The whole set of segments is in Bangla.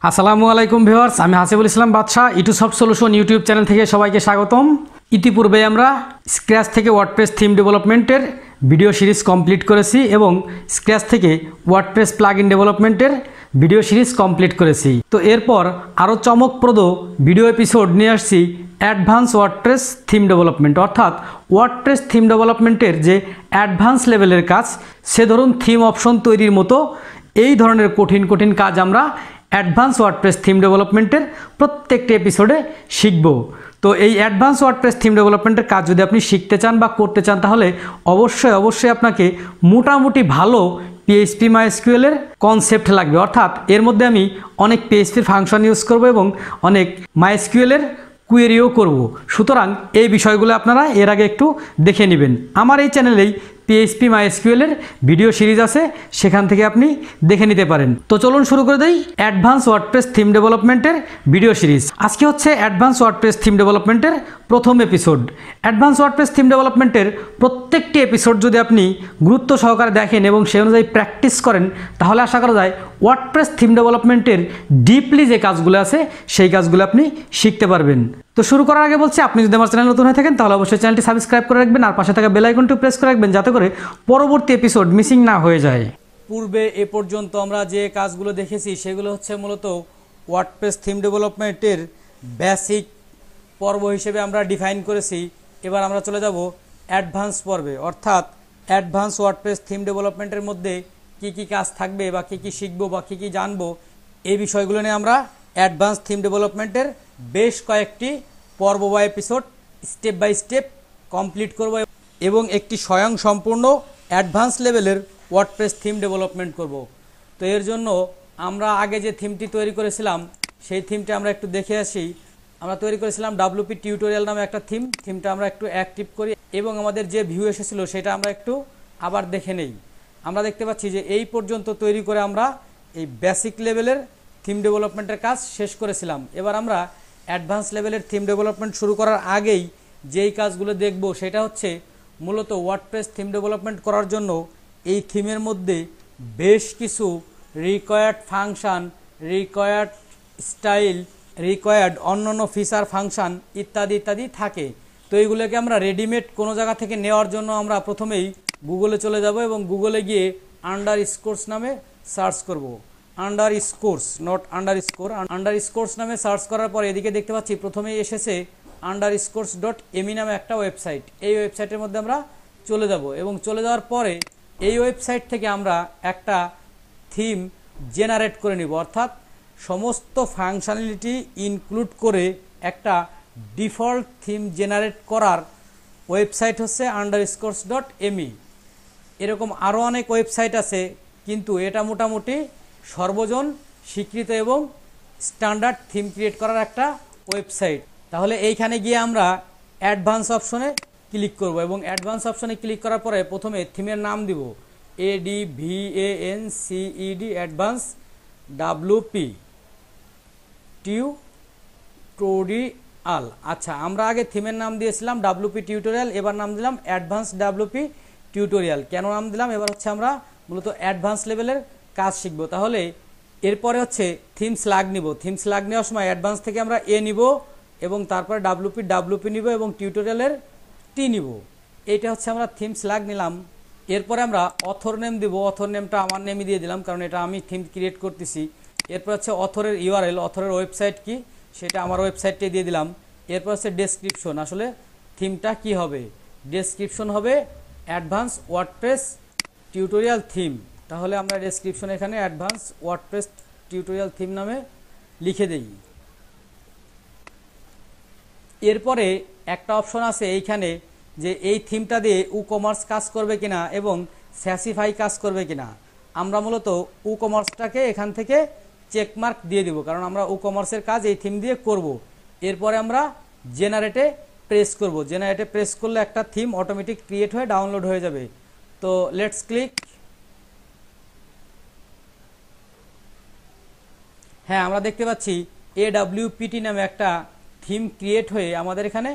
আসসালামু আলাইকুম ভিউয়ার্স, আমি হাসিবুল ইসলাম বাদশা E2SOFT সলিউশন ইউটিউব চ্যানেল থেকে সবাইকে স্বাগতম। ইতিপূর্বে আমরা স্ক্র্যাচ থেকে ওয়ার্ডপ্রেস থিম ডেভেলপমেন্টের ভিডিও সিরিজ কমপ্লিট করেছি এবং স্ক্র্যাচ থেকে ওয়ার্ডপ্রেস প্লাগইন ডেভেলপমেন্টের ভিডিও সিরিজ কমপ্লিট করেছি। তো এরপর আরও চমকপ্রদ ভিডিও এপিসোড নিয়ে আসছি অ্যাডভান্স ওয়ার্ডপ্রেস থিম ডেভেলপমেন্ট, অর্থাৎ ওয়ার্ডপ্রেস থিম ডেভেলপমেন্টের যে অ্যাডভান্স লেভেলের কাজ, সে ধরুন থিম অপশন তৈরির মতো এই ধরনের কঠিন কঠিন কাজ আমরা অ্যাডভান্স ওয়ার্ডপ্রেস থিম ডেভেলপমেন্টের প্রত্যেকটি এপিসোডে শিখব। তো এই অ্যাডভান্স ওয়ার্ডপ্রেস থিম ডেভেলপমেন্টের কাজ যদি আপনি শিখতে চান বা করতে চান, তাহলে অবশ্যই আপনাকে মোটামুটি ভালো পিএইচপি মাইএসকিউএল এর কনসেপ্ট লাগবে। অর্থাৎ এর মধ্যে আমি অনেক পিএইচপির ফাংশন ইউজ করব এবং অনেক মাইএসকিউএল এর কুয়েরিও করব। সুতরাং এই বিষয়গুলো আপনারা এর আগে একটু দেখে নেবেন। আমার এই চ্যানেলেই পিএইচপি মাইএসকিউএল এর ভিডিও সিরিজ আছে, সেখান থেকে আপনি দেখে নিতে পারেন। তো চলুন শুরু করে দেই অ্যাডভান্স ওয়ার্ডপ্রেস থিম ডেভেলপমেন্টের ভিডিও সিরিজ। আজকে হচ্ছে অ্যাডভান্স ওয়ার্ডপ্রেস থিম ডেভেলপমেন্টের প্রথম এপিসোড। অ্যাডভান্স ওয়ার্ডপ্রেস থিম ডেভেলপমেন্টের প্রত্যেকটি এপিসোড যদি আপনি গুরুত্ব সহকারে দেখেন এবং সেই অনুযায়ী প্র্যাকটিস করেন, তাহলে আশা করা যায় ওয়ার্ডপ্রেস থিম ডেভেলপমেন্টের ডিপলি যে কাজগুলো আছে সেই কাজগুলো আপনি শিখতে পারবেন। তো শুরু করার আগে বলছি, আপনি যদি আমার চ্যানেল নতুন হয়ে থাকেন তাহলে অবশ্যই চ্যানেলটি সাবস্ক্রাইব করে রাখবেন আর পাশে থাকা বেল আইকনটি প্রেস করে রাখবেন, যাতে করে পরবর্তী এপিসোড মিসিং না হয়ে যায়। পূর্বে এ পর্যন্ত আমরা যে কাজগুলো দেখেছি সেগুলো হচ্ছে মূলত ওয়ার্ডপ্রেস থিম ডেভেলপমেন্টের বেসিক পর্ব হিসেবে আমরা ডিফাইন করেছি। এবার আমরা চলে যাব অ্যাডভান্স পর্বে, অর্থাৎ অ্যাডভান্স ওয়ার্ডপ্রেস থিম ডেভেলপমেন্টের মধ্যে কি কি কাজ থাকবে বা কি কি শিখবো বা কি কি জানবো, এই বিষয়গুলো নিয়ে আমরা অ্যাডভান্স থিম ডেভেলপমেন্টের বেশ কয়েকটি পর্ব বা episode step by step complete করব এবং একটি স্বয়ংসম্পূর্ণ অ্যাডভান্স লেভেলের ওয়ার্ডপ্রেস থিম ডেভেলপমেন্ট করব। তো এর জন্য আমরা আগে যে থিমটি তৈরি করেছিলাম সেই থিমটা আমরা একটু দেখে আসি। আমরা তৈরি করেছিলাম WP টিউটোরিয়াল নামে একটা থিমটা আমরা একটু অ্যাক্টিভ করি এবং আমাদের যে ভিউ এসেছিল সেটা আমরা একটু আবার দেখে নেই। আমরা দেখতে পাচ্ছি যে এই পর্যন্ত তৈরি করে আমরা এই বেসিক লেভেলের থিম ডেভেলপমেন্টের কাজ শেষ করেছিলাম। এবার আমরা অ্যাডভান্স লেভেলের থিম ডেভেলপমেন্ট শুরু করার আগেই যেই কাজগুলো দেখব সেটা হচ্ছে মূলত ওয়ার্ডপ্রেস থিম ডেভেলপমেন্ট করার জন্য এই থিমের মধ্যে বেশ কিছু required function, required style, required অন্যান্য ফিচার ফাংশান ইত্যাদি ইত্যাদি থাকে। তো এইগুলোকে আমরা রেডিমেড কোনো জায়গা থেকে নেওয়ার জন্য আমরা প্রথমেই গুগলে চলে যাব এবং গুগলে গিয়ে আন্ডারস্কোরস নামে সার্চ করব। আন্ডারস্কোরস, নট আন্ডারস্কোর, আন্ডারস্কোরস নামে সার্চ করার পর এদিকে দেখতে পাচ্ছি প্রথমেই এসেছে underscores.me নামে একটা ওয়েবসাইট। এই ওয়েবসাইটের মধ্যে আমরা চলে যাব এবং চলে যাওয়ার পরে এই ওয়েবসাইট থেকে আমরা একটা থিম জেনারেট করে নিব, অর্থাৎ সমস্ত ফাংশনালিটি ইনক্লুড করে একটা ডিফল্ট থিম জেনারেট করার ওয়েবসাইট হচ্ছে underscores.me। এরকম আরও অনেক ওয়েবসাইট আছে, কিন্তু এটা মোটামুটি সর্বজন স্বীকৃত এবং স্ট্যান্ডার্ড থিম ক্রিয়েট করার একটা ওয়েবসাইট। তাহলে এইখানে গিয়ে আমরা অ্যাডভান্স অপশনে ক্লিক করব এবং অ্যাডভান্স অপশনে ক্লিক করার পরে প্রথমে থিমের নাম দিব ADVANCED, অ্যাডভান্স WP টিউটোরিয়াল। আচ্ছা, আমরা আগে থিমের নাম দিয়েছিলাম WP টিউটোরিয়াল, এবার নাম দিলাম অ্যাডভান্স WP টিউটোরিয়াল। কেন নাম দিলাম? এবার হচ্ছে আমরা মূলত অ্যাডভান্স লেভেলের কাজ শিখব। তাহলে এরপরে হচ্ছে থিম স্ল্যাগ নিব। থিম স্ল্যাগ নেওয়ার সময় অ্যাডভান্স থেকে আমরা A নিব এবং তারপরে WP নিব এবং টিউটোরিয়ালের T নিব। এইটা হচ্ছে আমরা থিম স্ল্যাগ নিলাম। এরপরে আমরা অথর নেম দিব। অথর নেমটা আমার নেমই দিয়ে দিলাম, কারণ এটা আমি থিম ক্রিয়েট করতেছি। এরপর হচ্ছে অথরের URL, অথরের ওয়েবসাইট কি সেটা আমার ওয়েবসাইটে দিয়ে দিলাম। এরপর হচ্ছে ডেসক্রিপশন, আসলে থিমটা কি হবে, ডেসক্রিপশন হবে অ্যাডভান্স ওয়ার্ডপ্রেস টিউটোরিয়াল থিম। তাহলে আমরা ডেসক্রিপশন এখানে অ্যাডভান্স ওয়ার্ডপ্রেস টিউটোরিয়াল থিম নামে লিখে দেই। এরপরে একটা অপশন আছে এইখানে যে এই থিমটা দিয়ে কমার্স কাজ করবে কিনা এবং স্যাসিফাই কাজ করবে কিনা। আমরা মূলত কমার্সটাকে এখান থেকে চেকমার্ক দিয়ে দিব, কারণ আমরা কমার্সের কাজ এই থিম দিয়ে করব। এরপরে আমরা জেনারেটে প্রেস করব। জেনারেটে প্রেস করলে একটা থিম অটোমেটিক ক্রিয়েট হয়ে ডাউনলোড হয়ে যাবে। তো লেটস ক্লিক। হ্যাঁ, আমরা দেখতে পাচ্ছি AWPT নামে একটা থিম ক্রিয়েট হয়ে আমাদের এখানে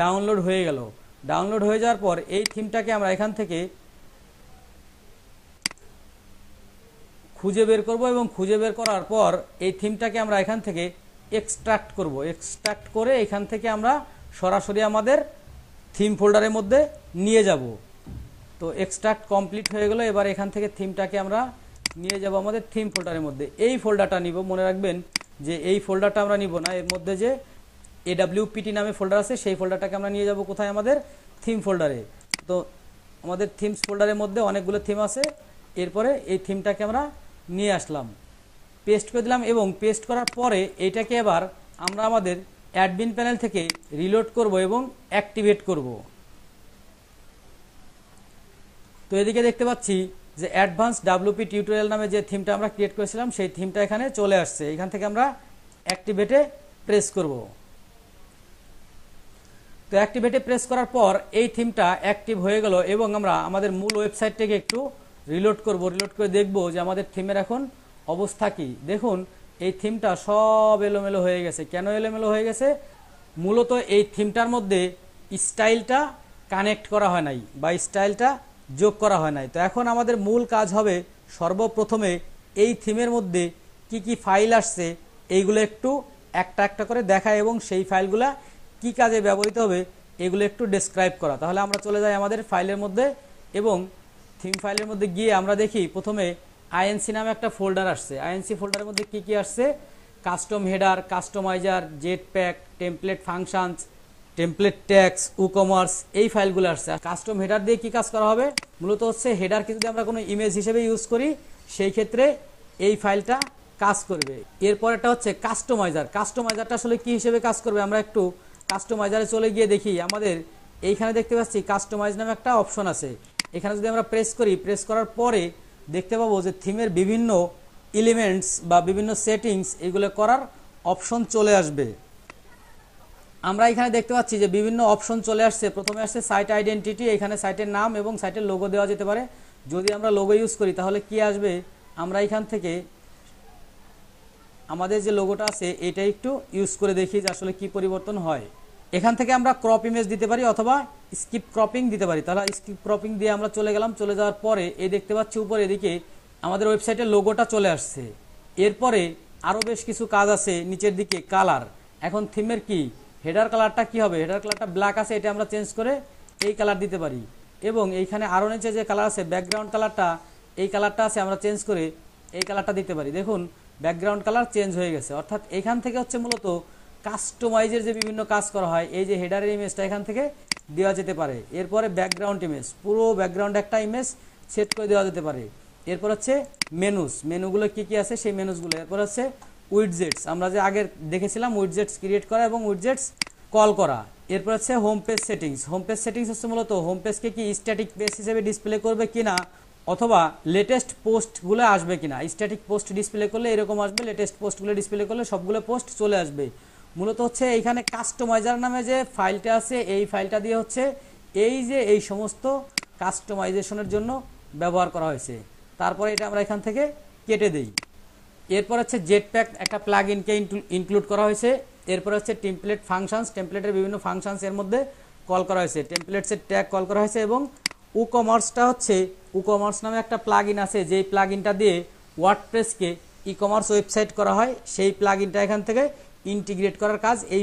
ডাউনলোড হয়ে গেল। ডাউনলোড হয়ে যাওয়ার পর এই থিমটাকে আমরা এখান থেকে খুঁজে বের করব এবং খুঁজে বের করার পর এই থিমটাকে আমরা এখান থেকে এক্সট্রাক্ট করব। এক্সট্রাক্ট করে এখান থেকে আমরা সরাসরি আমাদের থিম ফোল্ডারের মধ্যে নিয়ে যাব। তো এক্সট্রাক্ট কমপ্লিট হয়ে গেল। এবার এখান থেকে থিমটাকে আমরা নিয়ে যাব আমাদের থিম ফোল্ডারের মধ্যে। এই ফোল্ডারটা নিব, মনে রাখবেন যে এই ফোল্ডারটা আমরা নিব না, এর মধ্যে যে AWPT নামে ফোল্ডার আছে সেই ফোল্ডারটাকে আমরা নিয়ে যাব কোথায়, আমাদের থিম ফোল্ডারে। তো আমাদের থিমস ফোল্ডারের মধ্যে অনেকগুলো থিম আছে। এরপরে এই থিমটাকে আমরা নিয়ে আসলাম, পেস্ট করে দিলাম এবং পেস্ট করার পরে এইটাকে এবার আমরা আমাদের অ্যাডমিন প্যানেল থেকে রিলোড করব এবং অ্যাক্টিভেট করব। তো এদিকে দেখতে পাচ্ছি যে অ্যাডভান্স WP টিউটোরিয়াল নামে যে থিমটা আমরা ক্রিয়েট করেছিলাম সেই থিমটা এখানে চলে আসছে। এখান থেকে আমরা অ্যাক্টিভেটে প্রেস করব। তো অ্যাক্টিভেটে প্রেস করার পর এই থিমটা অ্যাক্টিভ হয়ে গেল এবং আমরা আমাদের মূল ওয়েবসাইটটাকে একটু রিলোড করব। রিলোড করে দেখব যে আমাদের থিমের এখন অবস্থা কি। দেখুন এই থিমটা সব এলোমেলো হয়ে গেছে। কেন এলোমেলো হয়ে গেছে? মূলত এই থিমটার মধ্যে স্টাইলটা কানেক্ট করা হয় নাই বা স্টাইলটা যোগ করা হয় নাই। তো এখন আমাদের মূল কাজ হবে সর্বপ্রথমে এই থিমের মধ্যে কি কি ফাইল আসছে এইগুলো একটু একটা একটা করে দেখা এবং সেই ফাইলগুলা কি কাজে ব্যবহৃত হবে এগুলো একটু ডেসক্রাইব করা। তাহলে আমরা চলে যাই আমাদের ফাইলের মধ্যে এবং থিম ফাইলের মধ্যে গিয়ে আমরা দেখি প্রথমে INC নামে একটা ফোল্ডার আসছে। INC ফোল্ডারের মধ্যে কি কি আসছে? Custom header, customizer, Jetpack, template functions, template tags, ecommerce, এই ফাইলগুলো আসছে। কাস্টম হেডার দিয়ে কি কাজ করা হবে? মূলত হচ্ছে হেডারকে যদি আমরা কোনো ইমেজ হিসেবে ইউজ করি সেই ক্ষেত্রে এই ফাইলটা কাজ করবে। এরপর এটা হচ্ছে কাস্টমাইজার। কাস্টমাইজারটা আসলে কি হিসেবে কাজ করবে আমরা একটু কাস্টমাইজারে চলে গিয়ে দেখি। আমাদের এইখানে দেখতে পাচ্ছি কাস্টমাইজ নামে একটা অপশন আছে। এখানে যদি আমরা প্রেস করি, প্রেস করার পরে দেখতে পাবো যে থিমের বিভিন্ন এলিমেন্টস বা বিভিন্ন সেটিংস এগুলো করার অপশন চলে আসবে। আমরা এখানে দেখতে পাচ্ছি যে বিভিন্ন অপশন চলে আসছে। প্রথমে আসছে সাইট আইডেন্টিটি, এখানে সাইটের নাম এবং সাইটের লোগো দেওয়া যেতে পারে। যদি আমরা লোগো ইউজ করি তাহলে কি আসবে, আমরা এখান থেকে আমাদের যে লোগোটা আছে এটা একটু ইউজ করে দেখি যে আসলে কি পরিবর্তন হয়। এখান থেকে আমরা ক্রপ ইমেজ দিতে পারি অথবা স্কিপ ক্রপিং দিতে পারি। তাহলে স্কিপ ক্রপিং দিয়ে আমরা চলে গেলাম। চলে যাওয়ার পরে এই দেখতে পাচ্ছি উপরে এদিকে আমাদের ওয়েবসাইটের লোগোটা চলে আসছে। এরপরে আরও বেশ কিছু কাজ আছে। নিচের দিকে কালার, এখন থিমের কি হেডার কালারটা কি হবে? হেডার কালারটা ব্ল্যাক আছে, এটা আমরা চেঞ্জ করে এই কালার দিতে পারি। এবং এইখানে আরও নিচে যে কালার আছে ব্যাকগ্রাউন্ড কালারটা, এই কালারটা আছে আমরা চেঞ্জ করে এই কালারটা দিতে পারি। দেখুন ব্যাকগ্রাউন্ড কালার চেঞ্জ হয়ে গেছে। অর্থাৎ এখান থেকে হচ্ছে মূলত কাস্টমাইজের যে বিভিন্ন কাজ করা হয়, এই যে হেডারের ইমেজটা এখান থেকে দেওয়া যেতে পারে। এরপরে ব্যাকগ্রাউন্ড ইমেজ, পুরো ব্যাকগ্রাউন্ড একটা ইমেজ সেট করে দেওয়া যেতে পারে। এরপর হচ্ছে মেনুস, মেনুগুলো কি কি আছে সেই মেনুসগুলো। এরপর হচ্ছে উইডজেটস, আমরা যে আগে দেখেছিলাম উইডজেটস ক্রিয়েট করা এবং উইডজেটস কল করা। এরপর হচ্ছে home page settings. Home page settings হচ্ছে মূলত হোম পেজকে কি স্ট্যাটিক পেজ হিসেবে ডিসপ্লে করবে কিনা অথবা লেটেস্ট পোস্টগুলো আসবে কিনা। স্ট্যাটিক পোস্ট ডিসপ্লে করলে এরকম আসবে, লেটেস্ট পোস্টগুলো ডিসপ্লে করলে সবগুলো পোস্ট চলে আসবে। মূলত হচ্ছে এইখানে কাস্টমাইজার নামে যে ফাইলটা আছে এই ফাইলটা দিয়ে হচ্ছে এই সমস্ত কাস্টমাইজেশনের জন্য ব্যবহার করা হয়েছে। তারপরে এটা আমরা এখান থেকে কেটে দেই। এরপর হচ্ছে জেট প্যাক একটা প্লাগ ইনকে ইনক্লুড করা হয়েছে। এরপর হচ্ছে টেমপ্লেট ফাংশনস, টেমপ্লেটের বিভিন্ন ফাংশনস এর মধ্যে কল করা হয়েছে। টেমপ্লেটসের ট্যাগ কল করা হয়েছে এবং ই-কমার্সটা হচ্ছে ই-কমার্স নামে একটা প্লাগ ইন আছে যেই প্লাগ ইনটা দিয়ে ওয়ার্ডপ্রেসকে ই-কমার্স ওয়েবসাইট করা হয়। সেই প্লাগ ইনটা এখান থেকে ইন্টিগ্রেট করার কাজ এই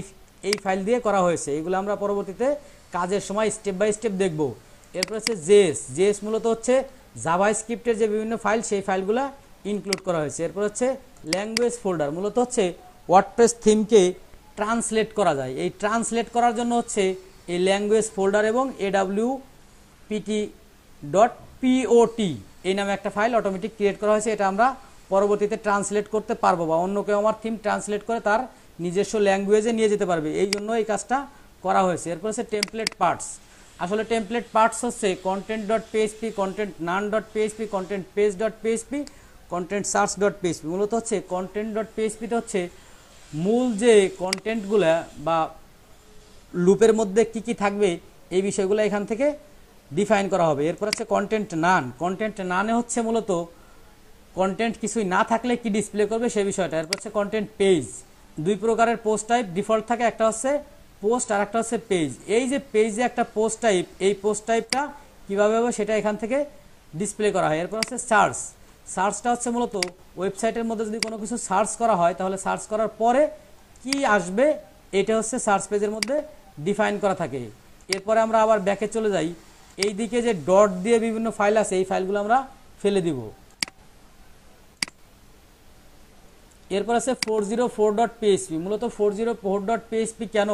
ফাইল দিয়ে করা হয়েছে। এগুলো আমরা পরবর্তীতে কাজের সময় স্টেপ বাই স্টেপ দেখব। এরপর হচ্ছে জেএস মূলত হচ্ছে জাভাস্ক্রিপ্টের যে বিভিন্ন ফাইল সেই ফাইলগুলো ইনক্লুড করা হয়েছে। এরপর হচ্ছে ল্যাঙ্গুয়েজ ফোল্ডার, মূলত হচ্ছে ওয়ার্ডপ্রেস থিমকে ট্রান্সলেট করা যায়। এই ট্রান্সলেট করার জন্য হচ্ছে এই ল্যাঙ্গুয়েজ ফোল্ডার এবং awpt.pot এই নামে একটা ফাইল অটোমেটিক ক্রিয়েট করা হয়েছে। এটা আমরা পরবর্তীতে ট্রান্সলেট করতে পারবো বা অন্য কেউ আমার থিম ট্রান্সলেট করে তার নিজস্ব ল্যাঙ্গুয়েজে নিয়ে যেতে পারবে, এই জন্য এই কাজটা করা হয়েছে। এরপর হচ্ছে টেমপ্লেট পার্টস। আসলে টেমপ্লেট পার্টস হচ্ছে content.php, content none.php, content page.php, content search.php। মূলত হচ্ছে content.php তে হচ্ছে মূল যে কন্টেন্টগুলো বা লুপের মধ্যে কি কি থাকবে এই বিষয়গুলো এখান থেকে ডিফাইন করা হবে। এরপর হচ্ছে কন্টেন্ট নান। কন্টেন্ট নানে হচ্ছে মূলত কন্টেন্ট কিছুই না থাকলে কি ডিসপ্লে করবে সেই বিষয়টা। এরপর হচ্ছে কন্টেন্ট পেজ। দুই প্রকারের পোস্ট টাইপ ডিফল্ট থাকে, একটা হচ্ছে পোস্ট আর একটা হচ্ছে পেজ। এই যে পেজ যে একটা পোস্ট টাইপ, এই পোস্ট টাইপটা কীভাবে হবে সেটা এখান থেকে ডিসপ্লে করা হয়। এরপর হচ্ছে সার্চটা হচ্ছে মূলত ওয়েবসাইটের মধ্যে যদি কোনো কিছু সার্চ করা হয় তাহলে সার্চ করার পরে কি আসবে এটা হচ্ছে সার্চ পেজের মধ্যে ডিফাইন করা থাকে। এরপরে আমরা আবার ব্যাকে চলে যাই, এই দিকে যে ডট দিয়ে বিভিন্ন ফাইল আছে এই ফাইলগুলো আমরা ফেলে দিব। এরপর আছে 404.php। মূলত 404.php কেন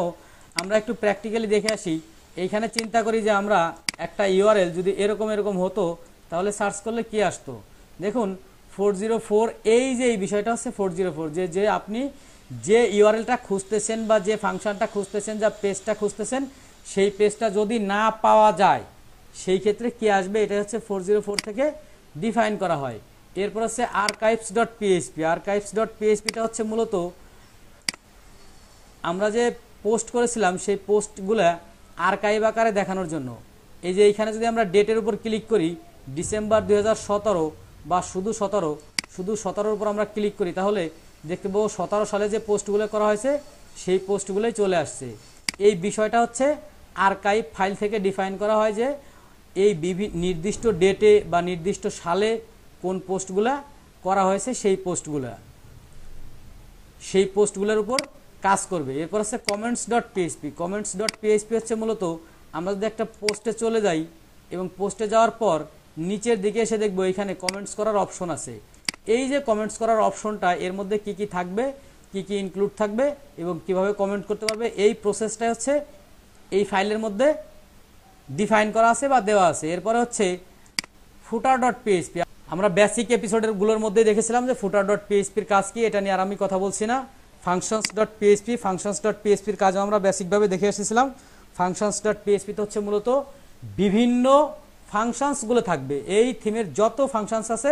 আমরা একটু প্র্যাকটিক্যালি দেখে আসি। এইখানে চিন্তা করি যে আমরা একটা ইউআরএল যদি এরকম হতো তাহলে সার্চ করলে কি আসতো। দেখুন 404 এই যে এই বিষয়টা হচ্ছে 404 যে আপনি যে ইউআরএলটা খুঁজতেছেন বা যে ফাংশনটা খুঁজতেছেন যা পেজটা খুঁজতেছেন সেই পেজটা যদি না পাওয়া যায় সেই ক্ষেত্রে কি আসবে এটা হচ্ছে 404 থেকে ডিফাইন করা হয়। এরপর হচ্ছে archives.php। archives.php-টা হচ্ছে মূলত আমরা যে পোস্ট করেছিলাম সেই পোস্টগুলা আর্কাইভ আকারে দেখানোর জন্য। এই যে এইখানে যদি আমরা ডেটের উপর ক্লিক করি ডিসেম্বর 2017 বা শুধু 17 উপর আমরা ক্লিক করি তাহলে দেখতে পাবো 17 সালে যে পোস্টগুলো করা হয়েছে সেই পোস্টগুলোই চলে আসছে। এই বিষয়টা হচ্ছে আর্কাইভ ফাইল থেকে ডিফাইন করা হয় যে এই নির্দিষ্ট ডেটে বা নির্দিষ্ট সালে কোন পোস্টগুলা করা হয়েছে সেই পোস্টগুলোর উপর কাজ করবে। এরপর হচ্ছে comments.php। comments.php হচ্ছে মূলত আমরা যদি একটা পোস্টে চলে যাই এবং পোস্টে যাওয়ার পর নিচের দিকে এসে দেখবো এখানে কমেন্টস করার অপশন আছে। এই যে কমেন্টস করার অপশনটা এর মধ্যে কি কি থাকবে, কি কি ইনক্লুড থাকবে এবং কিভাবে কমেন্ট করতে পারবে এই প্রসেসটা হচ্ছে এই ফাইলের মধ্যে ডিফাইন করা আছে বা দেওয়া আছে। এরপরে হচ্ছে footer.php। আমরা বেসিক এপিসোডের গুলোর মধ্যে দেখেছিলাম যে footer.php-র কাজ কি, এটা নিয়ে আর আমি কথা বলছি না। functions.php-র কাজও আমরা বেসিকভাবে দেখে এসেছিলাম। functions.php-তে হচ্ছে মূলত বিভিন্ন ফাংশনসগুলো থাকবে, এই থিমের যত ফাংশনস আছে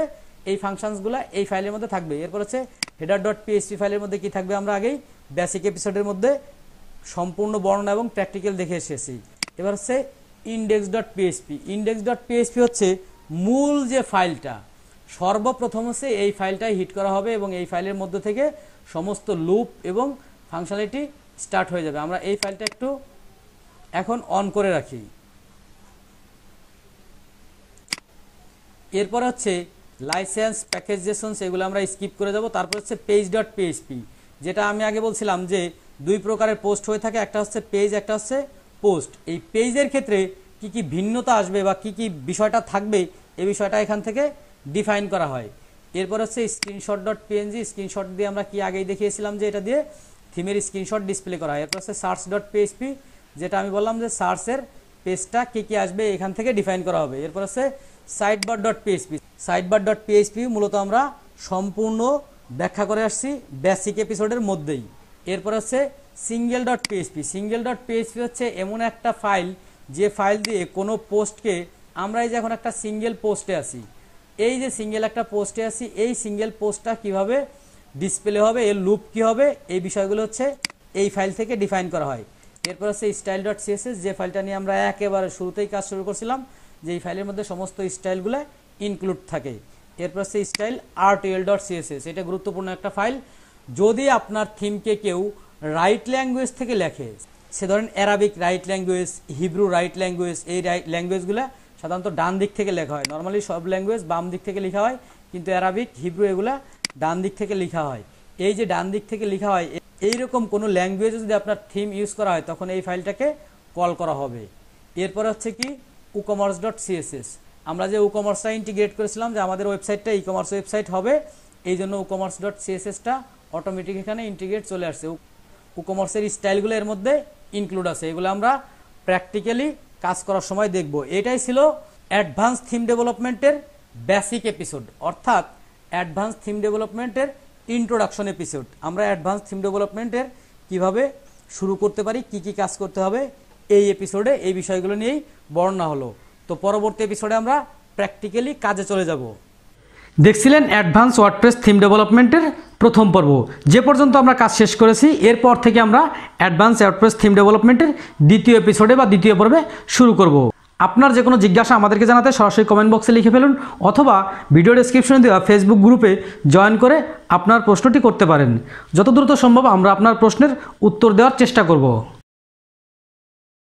এই ফাংশনসগুলো এই ফাইলের মধ্যে থাকবে। এরপর হচ্ছে header.php ফাইলের মধ্যে কি থাকবে আমরা আগেই বেসিক এপিসোডের মধ্যে সম্পূর্ণ বর্ণনা এবং প্র্যাকটিক্যাল দেখে এসেছি। এবার হচ্ছে index.php। index.php হচ্ছে মূল যে ফাইলটা, সর্বপ্রথম হচ্ছে এই ফাইলটাই হিট করা হবে এবং এই ফাইলের মধ্যে থেকে সমস্ত লুপ এবং ফাংশনালিটি স্টার্ট হয়ে যাবে। আমরা এই ফাইলটা একটু এখন অন করে রাখি। এরপর হচ্ছে লাইসেন্স প্যাকেজেশনস এগুলো আমরা স্কিপ করে যাব। তারপর হচ্ছে page.php, যেটা আমি আগে বলছিলাম যে দুই প্রকারের পোস্ট হয়ে থাকে, একটা হচ্ছে পেজ, একটা হচ্ছে পোস্ট। এই পেজের ক্ষেত্রে কি কি ভিন্নতা আসবে বা কি কি বিষয়টা থাকবে এই বিষয়টা এখান থেকে ডিফাইন করা হয়। এরপর হচ্ছে screenshot.png। স্ক্রিনশট দিয়ে আমরা কি আগেই দেখিয়েছিলাম যে এটা দিয়ে থিমের স্ক্রিনশট ডিসপ্লে করা হয়। এরপর হচ্ছে search.php, যেটা আমি বললাম যে সার্চের পেজটা কি কি আসবে এখান থেকে ডিফাইন করা হবে। এরপর হচ্ছে sidebar.php। sidebar.php মূলত আমরা সম্পূর্ণ ব্যাখ্যা করে আসছি বেসিক এপিসোডের মধ্যেই। এরপর হচ্ছে single.php। single.php হচ্ছে এমন একটা ফাইল যে ফাইল দিয়ে কোনো পোস্টকে আমরা এই যে এখন একটা সিঙ্গেল পোস্টে আছি, এই যে সিঙ্গেল একটা পোস্টে আছি এই সিঙ্গেল পোস্টটা কিভাবে ডিসপ্লে হবে, এর লুপ কি হবে, এই বিষয়গুলো হচ্ছে এই ফাইল থেকে ডিফাইন করা হয়। এরপর হচ্ছে style.css, যে ফাইলটা নিয়ে আমরা একেবারে শুরুতেই কাজ শুরু করছিলাম, যে এই ফাইলের মধ্যে সমস্ত স্টাইলগুলো ইনক্লুড থাকে। এরপর হচ্ছে style.rtl.css, এটা গুরুত্বপূর্ণ একটা ফাইল। যদি আপনার থিমকে কেউ রাইট ল্যাঙ্গুয়েজ থেকে লেখে, সে ধরেন Arabic right language, Hebrew right language, এই ল্যাঙ্গুয়েজগুলো সাধারণত ডান দিক থেকে লেখা হয়। নর্মালি সব ল্যাঙ্গুয়েজ বাম দিক থেকে লেখা হয়, কিন্তু অ্যারাবিক, হিব্রু এগুলা ডান দিক থেকে লেখা হয়। এই যে ডান দিক থেকে লেখা হয় এইরকম কোনো ল্যাঙ্গুয়েজে যদি আপনার থিম ইউজ করা হয় তখন এই ফাইলটাকে কল করা হবে। এরপর হচ্ছে কি WooCommerce.css। আমরা যে WooCommerce-টা ইন্টিগ্রেট করেছিলাম যে আমাদের ওয়েবসাইটটা ই কমার্স ওয়েবসাইট হবে, এই জন্য WooCommerce.css-টা অটোমেটিক এখানে ইন্টিগ্রেট চলে আসছে। WooCommerce-এর স্টাইলগুলো এর মধ্যে ইনক্লুড আছে, এগুলো আমরা প্র্যাকটিক্যালি কাজ করার সময় দেখব। এটাই ছিল অ্যাডভান্স থিম ডেভেলপমেন্টের বেসিক এপিসোড, অর্থাৎ অ্যাডভান্স থিম ডেভেলপমেন্টের ইন্ট্রোডাকশন এপিসোড। আমরা অ্যাডভান্স থিম ডেভেলপমেন্টের কিভাবে শুরু করতে পারি, কি কি কাজ করতে হবে এই এপিসোডে এই বিষয়গুলো নিয়েই বর্ণনা হলো। তো পরবর্তী এপিসোডে আমরা প্র্যাকটিক্যালি কাজে চলে যাব। দেখছিলেন অ্যাডভান্স ওয়ার্ডপ্রেস থিম ডেভেলপমেন্টের প্রথম পর্ব। যে পর্যন্ত আমরা কাজ শেষ করেছি এরপর থেকে আমরা অ্যাডভান্স ওয়ার্ডপ্রেস থিম ডেভেলপমেন্টের দ্বিতীয় এপিসোডে বা দ্বিতীয় পর্বে শুরু করব। আপনার যে কোনো জিজ্ঞাসা আমাদেরকে জানাতে সরাসরি কমেন্ট বক্সে লিখে ফেলুন অথবা ভিডিও ডেসক্রিপশনে দেওয়া ফেসবুক গ্রুপে জয়েন করে আপনার প্রশ্নটি করতে পারেন। যত দ্রুত সম্ভব আমরা আপনার প্রশ্নের উত্তর দেওয়ার চেষ্টা করব।